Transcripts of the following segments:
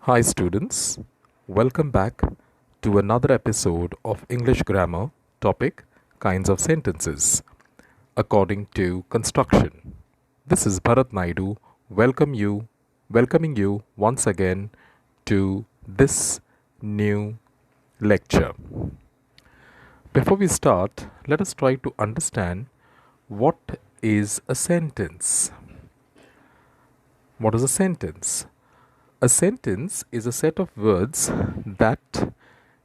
Hi, students. Welcome back to another episode of English Grammar topic Kinds of Sentences according to construction. This is Bharat Naidu welcoming you once again to this new lecture. Before we start, let us try to understand what is a sentence. What is a sentence? A sentence is a set of words that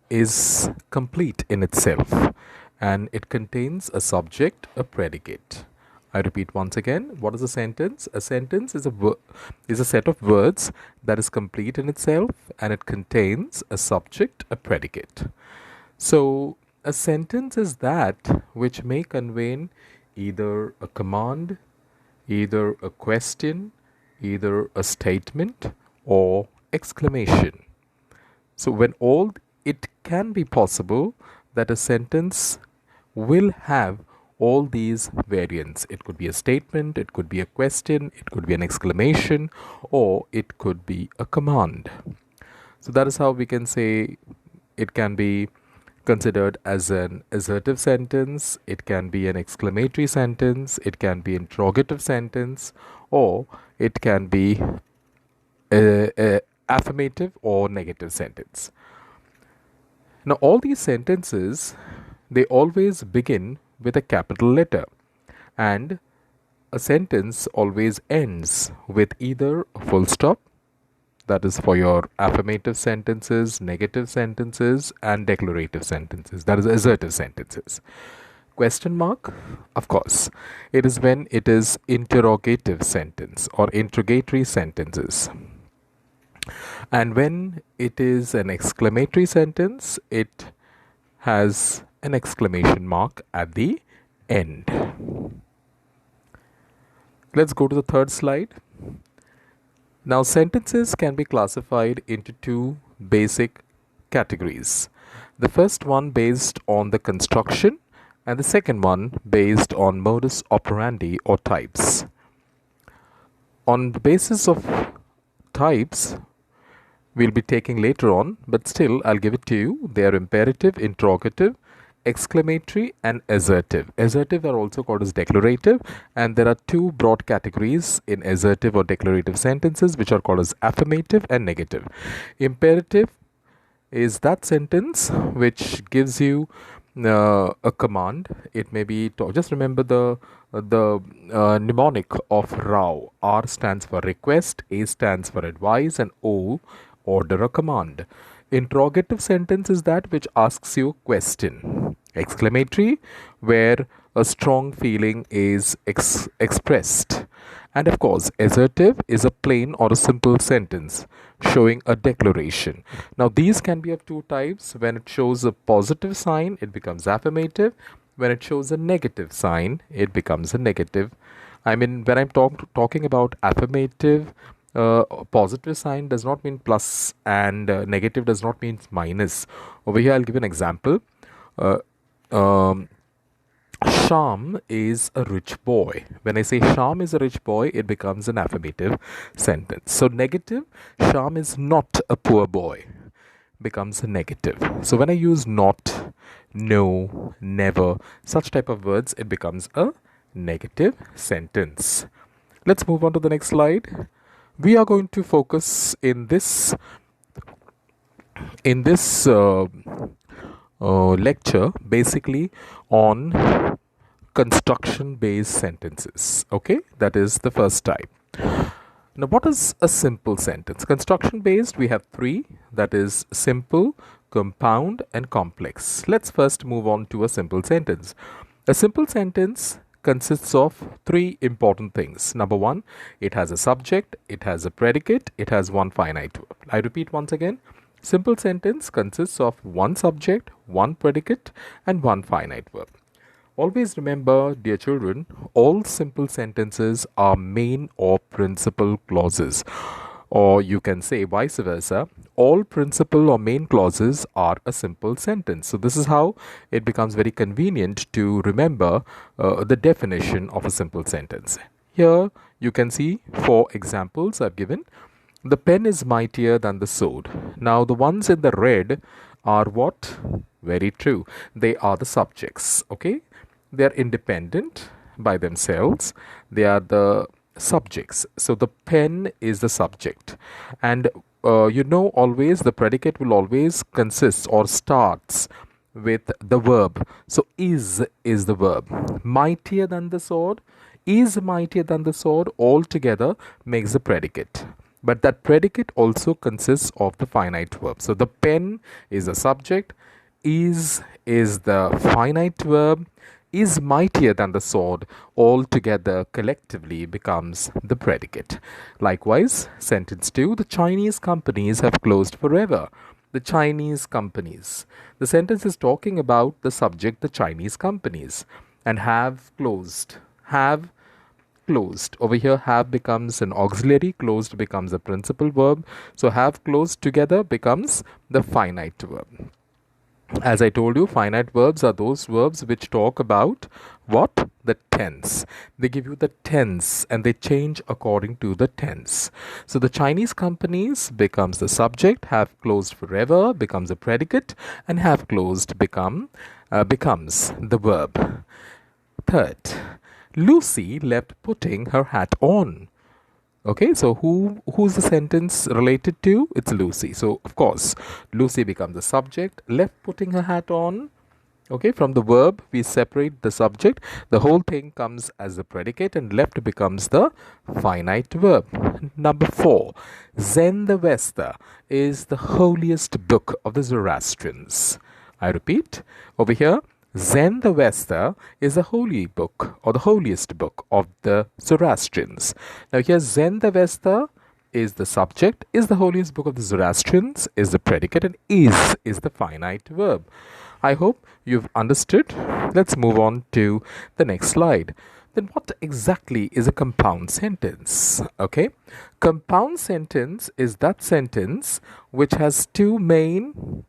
is complete in itself and it contains a subject, a predicate. I repeat once again, what is a sentence? A sentence is a set of words that is complete in itself and it contains a subject, a predicate. So, a sentence is that which may convey either a command, either a question, either a statement or exclamation. So, when all it can be possible that a sentence will have all these variants. It could be a statement, it could be a question, it could be an exclamation, or it could be a command. So, that is how we can say it can be considered as an assertive sentence, it can be an exclamatory sentence, it can be interrogative sentence, or it can be a affirmative or negative sentence. Now, all these sentences, they always begin with a capital letter, and a sentence always ends with either a full stop, that is for your affirmative sentences, negative sentences, and declarative sentences, that is assertive sentences. Question mark, of course, it is when it is interrogative sentence or interrogatory sentences. And when it is an exclamatory sentence, it has an exclamation mark at the end. Let's go to the third slide. Now, sentences can be classified into two basic categories. The first one based on the construction, and the second one based on modus operandi or types. On the basis of types, we'll be taking later on, but still I'll give it to you. They are imperative, interrogative, exclamatory, and assertive. Assertive are also called as declarative, and there are two broad categories in assertive or declarative sentences which are called as affirmative and negative. Imperative is that sentence which gives you a command. It may be just remember the mnemonic of RAW. R stands for request, A stands for advise, and O order a command. Interrogative sentence is that which asks you a question. Exclamatory, where a strong feeling is expressed. And of course, assertive is a plain or a simple sentence showing a declaration. Now, these can be of two types. When it shows a positive sign, it becomes affirmative. When it shows a negative sign, it becomes a negative. I mean, when I'm talking about affirmative, positive sign does not mean plus, and negative does not mean minus. Over here, I'll give an example. Uh, um, Sham is a rich boy. When I say Sham is a rich boy, it becomes an affirmative sentence. So, negative, Sham is not a poor boy, becomes a negative. So, when I use not, no, never, such type of words, it becomes a negative sentence. Let's move on to the next slide. We are going to focus in this lecture basically on construction based sentences. Okay, that is the first type. Now, what is a simple sentence? Construction based, we have three, that is simple, compound, and complex. Let's first move on to a simple sentence. A simple sentence consists of three important things. Number one, it has a subject, it has a predicate, it has one finite verb. I repeat once again. Simple sentence consists of one subject, one predicate, and one finite verb. Always remember, dear children, all simple sentences are main or principal clauses. Or you can say vice versa, all principal or main clauses are a simple sentence. So this is how it becomes very convenient to remember the definition of a simple sentence. Here you can see 4 examples I've given. The pen is mightier than the sword. Now, the ones in the red are what? Very true. They are the subjects. Okay? They are independent by themselves. They are the subjects. So, the pen is the subject. And always the predicate will always consist or starts with the verb. So, is the verb. Mightier than the sword. Is mightier than the sword altogether makes the predicate. But that predicate also consists of the finite verb. So the pen is the subject, is the finite verb, is mightier than the sword altogether collectively becomes the predicate. Likewise, sentence 2, the Chinese companies have closed forever. The Chinese companies. The sentence is talking about the subject, the Chinese companies, and have closed. Have closed. Over here, have becomes an auxiliary, closed becomes a principal verb. So, have closed together becomes the finite verb. As I told you, finite verbs are those verbs which talk about what? The tense. They give you the tense and they change according to the tense. So the Chinese companies becomes the subject, have closed forever becomes a predicate, and have closed becomes the verb. Third, Lucy left putting her hat on. Okay, so who's the sentence related to? It's Lucy. So of course, Lucy becomes the subject, left putting her hat on. Okay, from the verb we separate the subject. The whole thing comes as the predicate and left becomes the finite verb. Number 4, Zend-Avesta is the holiest book of the Zoroastrians. I repeat, over here, Zend-Avesta is a holy book or the holiest book of the Zoroastrians. Now here Zend-Avesta is the subject, is the holiest book of the Zoroastrians, is the predicate, and is the finite verb. I hope you've understood. Let's move on to the next slide. Then what exactly is a compound sentence? Okay, compound sentence is that sentence which has two main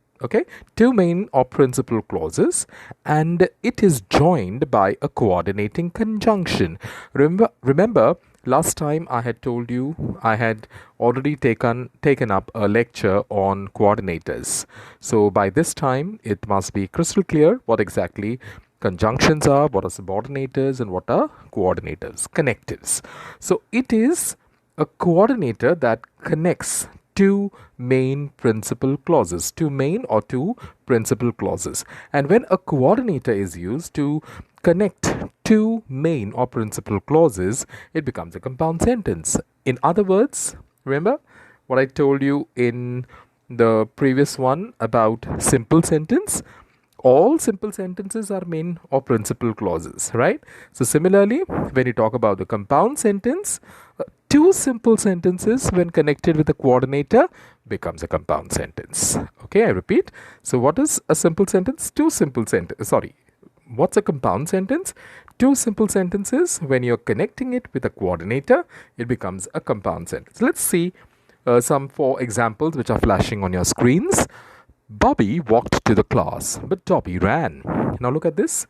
or principal clauses, and it is joined by a coordinating conjunction. Remember last time I had told you I had already taken up a lecture on coordinators. So by this time it must be crystal clear what exactly conjunctions are, what are subordinators, and what are coordinators, connectives. So it is a coordinator that connects two main principal clauses, two main or two principal clauses. And when a coordinator is used to connect two main or principal clauses, it becomes a compound sentence. In other words, remember what I told you in the previous one about simple sentence? All simple sentences are main or principal clauses, right? So similarly, when you talk about the compound sentence, two simple sentences when connected with a coordinator becomes a compound sentence. Okay, I repeat. So what is a simple sentence? What's a compound sentence? Two simple sentences, when you're connecting it with a coordinator, it becomes a compound sentence. Let's see some 4 examples which are flashing on your screens. Bobby walked to the class, but Dobby ran. Now look at this.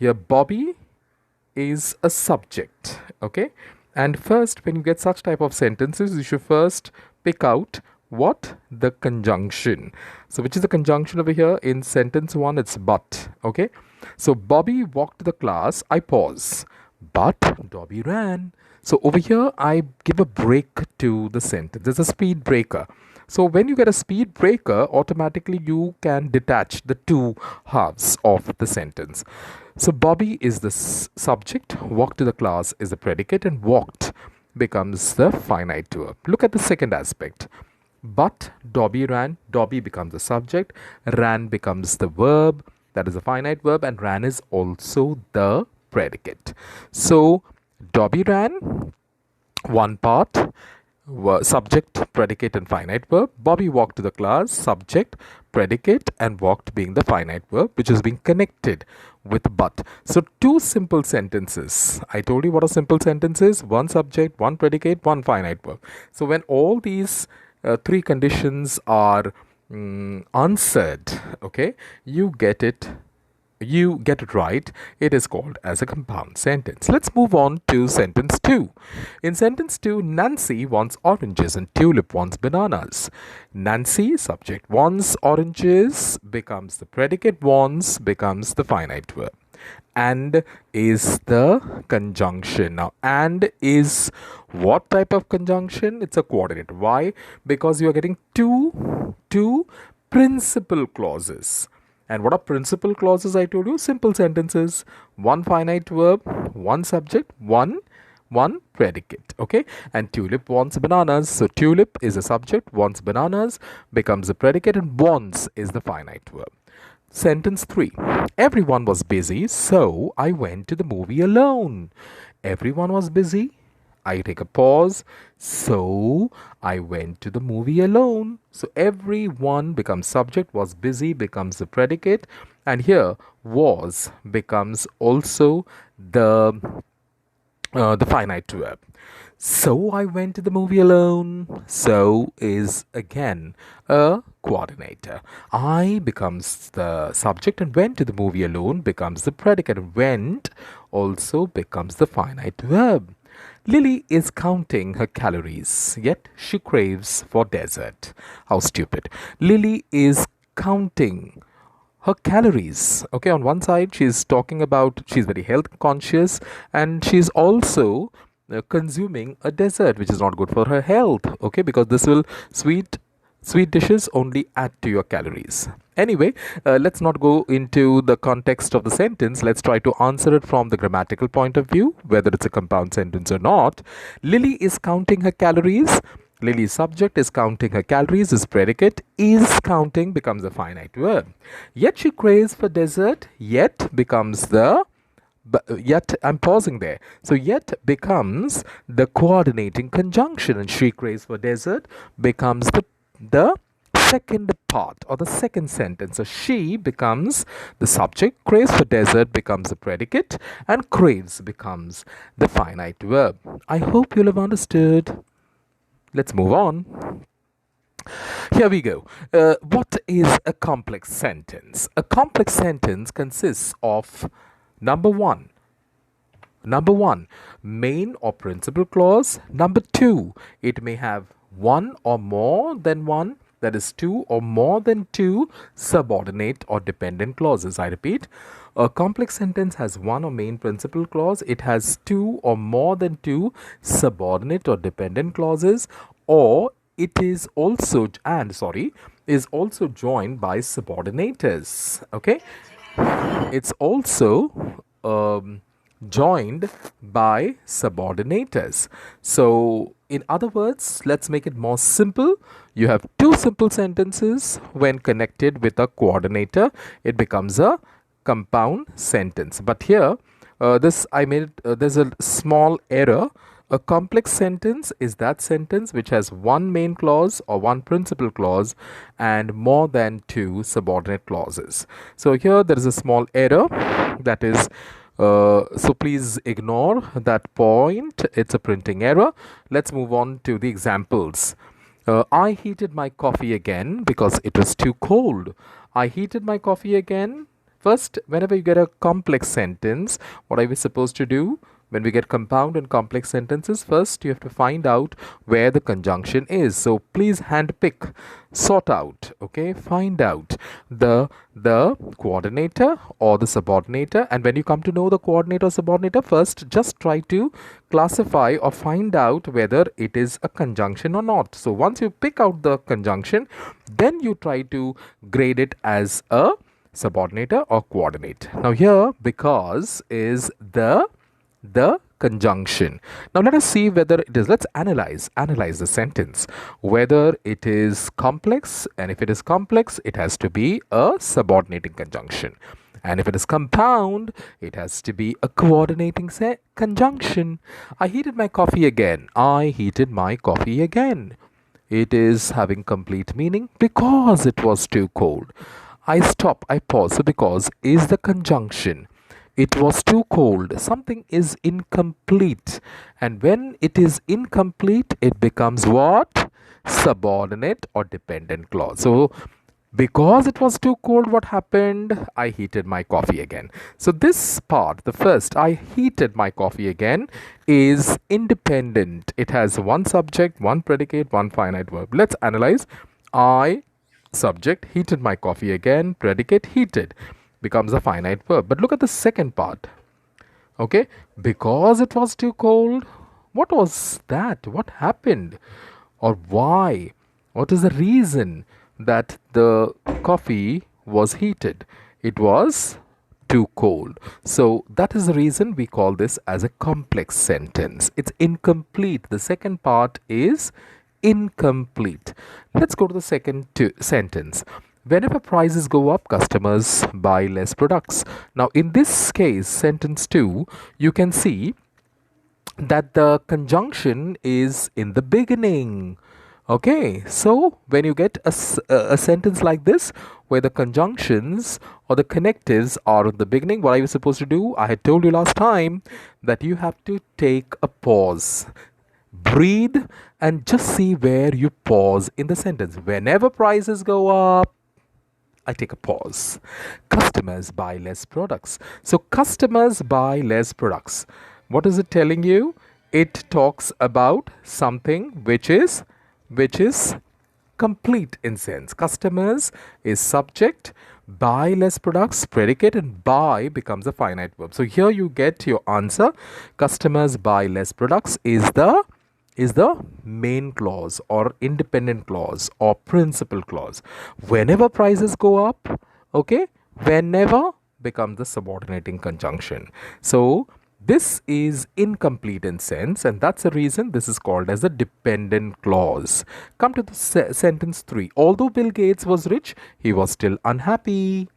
Here, Bobby is a subject, okay? And first, when you get such type of sentences, you should first pick out what? The conjunction. So which is the conjunction over here? In sentence 1, it's but, okay? So Bobby walked to the class, I pause, but Dobby ran. So over here, I give a break to the sentence. There's a speed breaker. So when you get a speed breaker, automatically you can detach the two halves of the sentence. So Bobby is the subject, walked to the class is the predicate, and walked becomes the finite verb. Look at the second aspect. But Dobby ran, Dobby becomes the subject, ran becomes the verb, that is a finite verb, and ran is also the predicate. So Dobby ran, one part, subject, predicate, and finite verb. Bobby walked to the class, subject, predicate, and walked being the finite verb, which is being connected with but. So two simple sentences. I told you what are simple sentences: one subject, one predicate, one finite verb. So when all these 3 conditions are answered, okay, you get it you get it right, it is called as a compound sentence. Let's move on to sentence 2. In sentence 2, Nancy wants oranges and Tulip wants bananas. Nancy, subject, wants oranges becomes the predicate, wants becomes the finite verb. And is the conjunction. Now, and is what type of conjunction? It's a coordinate. Why? Because you are getting two principal clauses. And what are principal clauses? I told you, simple sentences. One finite verb, one subject, one predicate. Okay, and Tulip wants bananas. So Tulip is a subject, wants bananas becomes a predicate, and wants is the finite verb. Sentence 3. Everyone was busy, so I went to the movie alone. Everyone was busy. I take a pause. So I went to the movie alone. So everyone becomes subject, was busy becomes the predicate, and here was becomes also the finite verb. So I went to the movie alone. So is again a coordinator. I becomes the subject and went to the movie alone becomes the predicate. Went also becomes the finite verb. Lily is counting her calories, yet she craves for dessert. How stupid. Lily is counting her calories. Okay, on one side she's talking about she's very health conscious, and she's also consuming a dessert which is not good for her health. Okay, because this will sweet dishes only add to your calories. Anyway, let's not go into the context of the sentence. Let's try to answer it from the grammatical point of view, whether it's a compound sentence or not. Lily is counting her calories. Lily's subject is counting her calories is predicate. Is counting becomes a finite verb. Yet she craves for dessert. Yet becomes the yet I'm pausing there. So yet becomes the coordinating conjunction, and she craves for dessert becomes the second part or the second sentence. So she becomes the subject, craves for dessert becomes the predicate, and craves becomes the finite verb. I hope you'll have understood. Let's move on. Here we go. What is a complex sentence? A complex sentence consists of number one, main or principal clause. Number 2, it may have one or more than one, that is 2 or more than 2 subordinate or dependent clauses. I repeat, a complex sentence has one or main principal clause, it has 2 or more than 2 subordinate or dependent clauses, or it is also is also joined by subordinators. Okay, it's also joined by subordinators. So in other words, let's make it more simple. You have two simple sentences. When connected with a coordinator, it becomes a compound sentence. But here there's a small error. A complex sentence is that sentence which has one main clause or one principal clause and more than 2 subordinate clauses. So here there is a small error, that is so please ignore that point. It's a printing error. Let's move on to the examples. I heated my coffee again because it was too cold. I heated my coffee again. First, whenever you get a complex sentence, what are we supposed to do? When we get compound and complex sentences, first you have to find out where the conjunction is. So please handpick, sort out, okay, find out the coordinator or the subordinator. And when you come to know the coordinator or subordinator, first just try to classify or find out whether it is a conjunction or not. So once you pick out the conjunction, then you try to grade it as a subordinator or coordinate. Now here because is the conjunction. Now let us see whether it is, let's analyze the sentence, whether it is complex, and if it is complex, it has to be a subordinating conjunction. And if it is compound, it has to be a coordinating conjunction. I heated my coffee again. I heated my coffee again. It is having complete meaning because it was too cold. I stop, I pause. So because is the conjunction. It was too cold. Something is incomplete. And when it is incomplete, it becomes what? Subordinate or dependent clause. So Because it was too cold, what happened? I heated my coffee again. So, this part, the first, I heated my coffee again, is independent. It has one subject, one predicate, one finite verb. Let's analyze. I, subject, heated my coffee again, predicate, heated, becomes a finite verb. But look at the second part. Okay, because it was too cold. What was that? What happened? Or why? What is the reason that the coffee was heated? It was too cold. So that is the reason we call this as a complex sentence. It's incomplete. The second part is incomplete. Let's go to the second sentence. Whenever prices go up, customers buy less products. Now, in this case, sentence 2, you can see that the conjunction is in the beginning. Okay, so when you get a sentence like this, where the conjunctions or the connectives are in the beginning, what are you supposed to do? I had told you last time that you have to take a pause, breathe, and just see where you pause in the sentence. Whenever prices go up, I take a pause. Customers buy less products. So, customers buy less products. What is it telling you? It talks about something which is complete in sense. Customers is subject, buy less products, predicate, and buy becomes a finite verb. So here you get your answer. Customers buy less products is the main clause or independent clause or principal clause. Whenever prices go up, okay, whenever becomes the subordinating conjunction. So this is incomplete in sense, and that's the reason this is called as a dependent clause. Come to the sentence 3. Although Bill Gates was rich, he was still unhappy.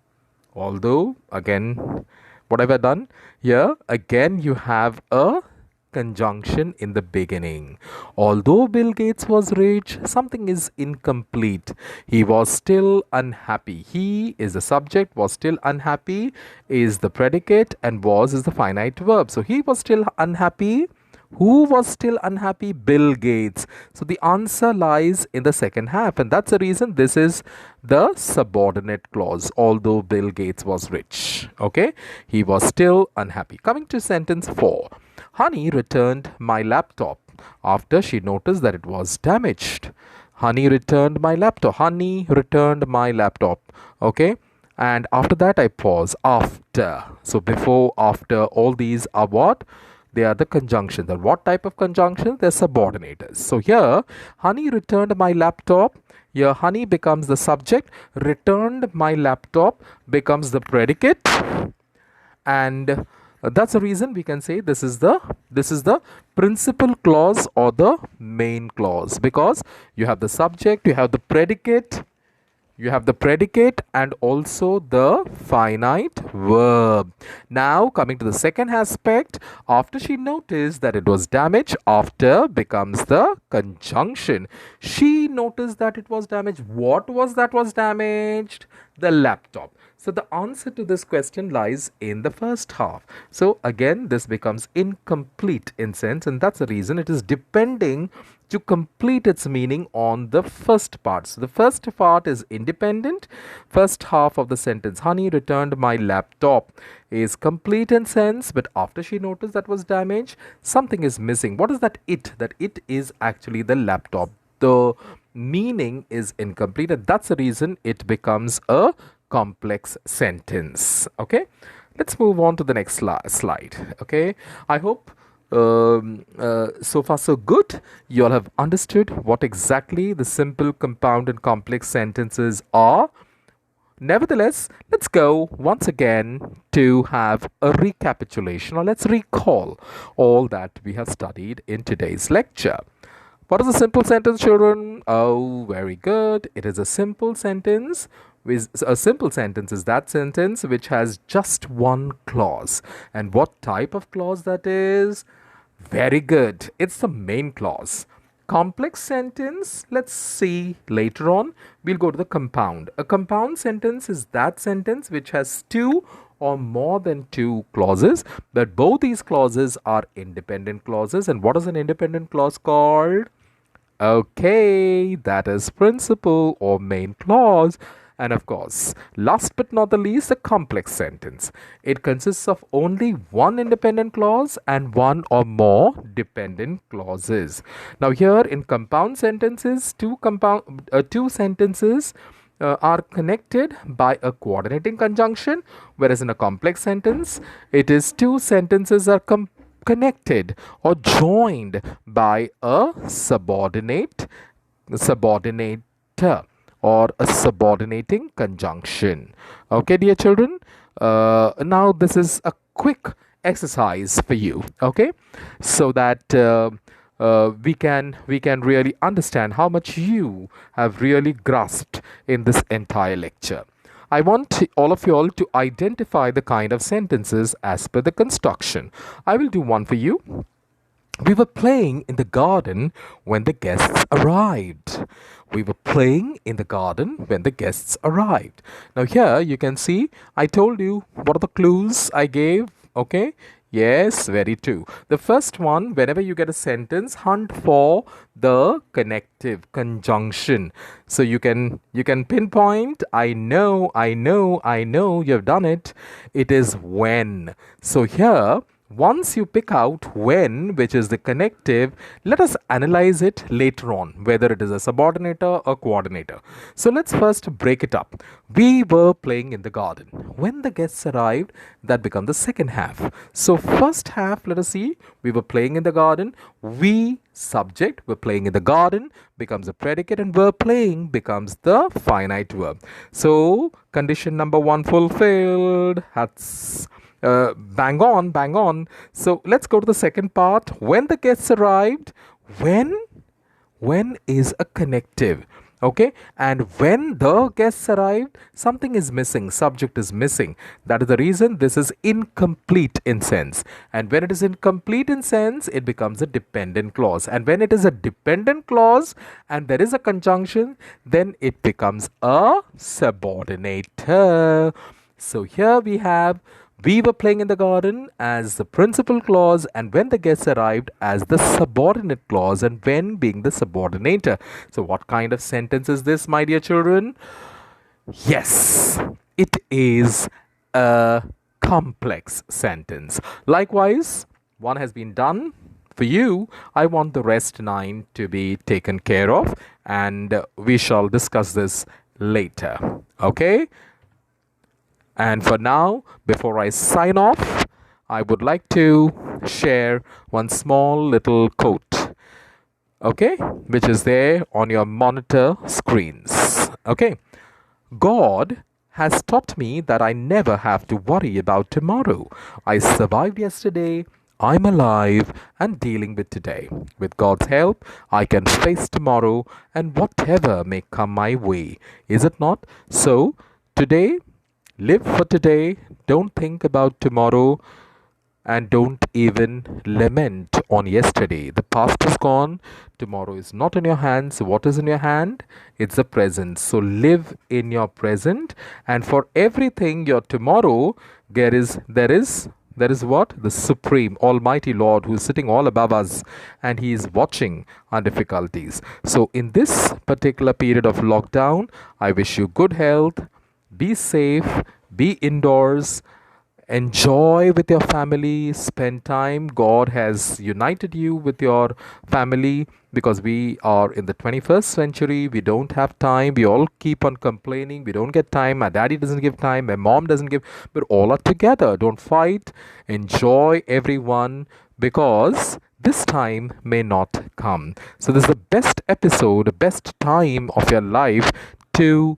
Although, again, what have I done? Here, again, you have a conjunction in the beginning. Although Bill Gates was rich, something is incomplete. He was still unhappy. He is the subject, was still unhappy is the predicate, and was is the finite verb. So he was still unhappy. Who was still unhappy? Bill Gates. So the answer lies in the second half, and that's the reason this is the subordinate clause. Although Bill Gates was rich, okay, he was still unhappy. Coming to sentence 4. Honey returned my laptop after she noticed that it was damaged. Honey returned my laptop. Honey returned my laptop. Okay. And after that, I pause. After. So before, after, all these are what? They are the conjunctions. And what type of conjunctions? They're subordinators. So here, honey returned my laptop. Here, honey becomes the subject. Returned my laptop becomes the predicate. And that's the reason we can say this is the principal clause or the main clause, because you have the subject, you have the predicate and also the finite verb. Now coming to the second aspect, after she noticed that it was damaged, after becomes the conjunction. She noticed that it was damaged. What was that was damaged? The laptop. So the answer to this question lies in the first half. So again, this becomes incomplete in sense, and that's the reason it is depending to complete its meaning on the first part. So the first part is independent. First half of the sentence, honey returned my laptop, is complete in sense, but after she noticed that was damaged, something is missing. What is that it? That it is actually the laptop. The meaning is incomplete, and that's the reason it becomes a complex sentence. Okay, let's move on to the next slide. Okay, I hope so far so good. You all have understood what exactly the simple, compound, and complex sentences are. Nevertheless, let's go once again to have a recapitulation, or let's recall all that we have studied in today's lecture. What is a simple sentence, children? Oh, very good. It is a simple sentence. A simple sentence is that sentence which has just one clause. And what type of clause that is? Very good. It's the main clause. Complex sentence, let's see later on. We'll go to the compound. A compound sentence is that sentence which has two or more than two clauses, but both these clauses are independent clauses. And what is an independent clause called? Okay, that is principal or main clause. And of course, last but not the least, a complex sentence. It consists of only one independent clause and one or more dependent clauses. Now, here in compound sentences, two sentences are connected by a coordinating conjunction, whereas in a complex sentence, it is two sentences are connected or joined by a subordinator or a subordinating conjunction. Okay, dear children. Now this is a quick exercise for you. Okay, so that we can really understand how much you have really grasped in this entire lecture. I want all of you all to identify the kind of sentences as per the construction. I will do one for you. We were playing in the garden when the guests arrived. We were playing in the garden when the guests arrived. Now, here you can see I told you what are the clues I gave. Okay. Yes, very true. The first one, whenever you get a sentence, hunt for the connective conjunction. So you can pinpoint, I know, you've done it. It is when. So here, once you pick out when, which is the connective, let us analyze it later on, whether it is a subordinator or coordinator. So let's first break it up. We were playing in the garden. When the guests arrived, that becomes the second half. So first half, let us see, we were playing in the garden. We, subject, were playing in the garden, becomes a predicate, and were playing becomes the finite verb. So condition number one fulfilled. That's bang on, bang on. So let's go to the second part. When the guests arrived, when is a connective. Okay, and when the guests arrived, something is missing, subject is missing. That is the reason this is incomplete in sense. And when it is incomplete in sense, it becomes a dependent clause. And when it is a dependent clause and there is a conjunction, then it becomes a subordinator. So here we have we were playing in the garden as the principal clause, and when the guests arrived as the subordinate clause, and when being the subordinator. So what kind of sentence is this, my dear children? Yes, it is a complex sentence. Likewise, one has been done for you. I want the rest 9 to be taken care of, and we shall discuss this later. Okay? And for now, before I sign off, I would like to share one small little quote, okay, which is there on your monitor screens. Okay, God has taught me that I never have to worry about tomorrow. I survived yesterday, I'm alive and dealing with today. With God's help, I can face tomorrow and whatever may come my way. Is it not? So, today, live for today, don't think about tomorrow, and don't even lament on yesterday. The past is gone, tomorrow is not in your hands. What is in your hand? It's the present. So live in your present, and for everything your tomorrow, there is what? The Supreme Almighty Lord who is sitting all above us, and He is watching our difficulties. So in this particular period of lockdown, I wish you good health. Be safe, be indoors, enjoy with your family, spend time. God has united you with your family because we are in the 21st century. We don't have time. We all keep on complaining. We don't get time. My daddy doesn't give time. My mom doesn't give. But all are together. Don't fight. Enjoy everyone because this time may not come. So this is the best episode, the best time of your life to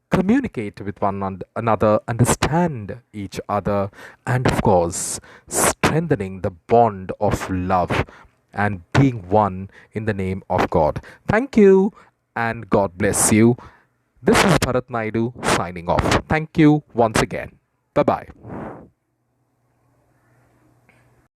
communicate with one another, understand each other, and of course, strengthening the bond of love and being one in the name of God. Thank you, and God bless you. This is Bharat Naidu signing off. Thank you once again. Bye bye.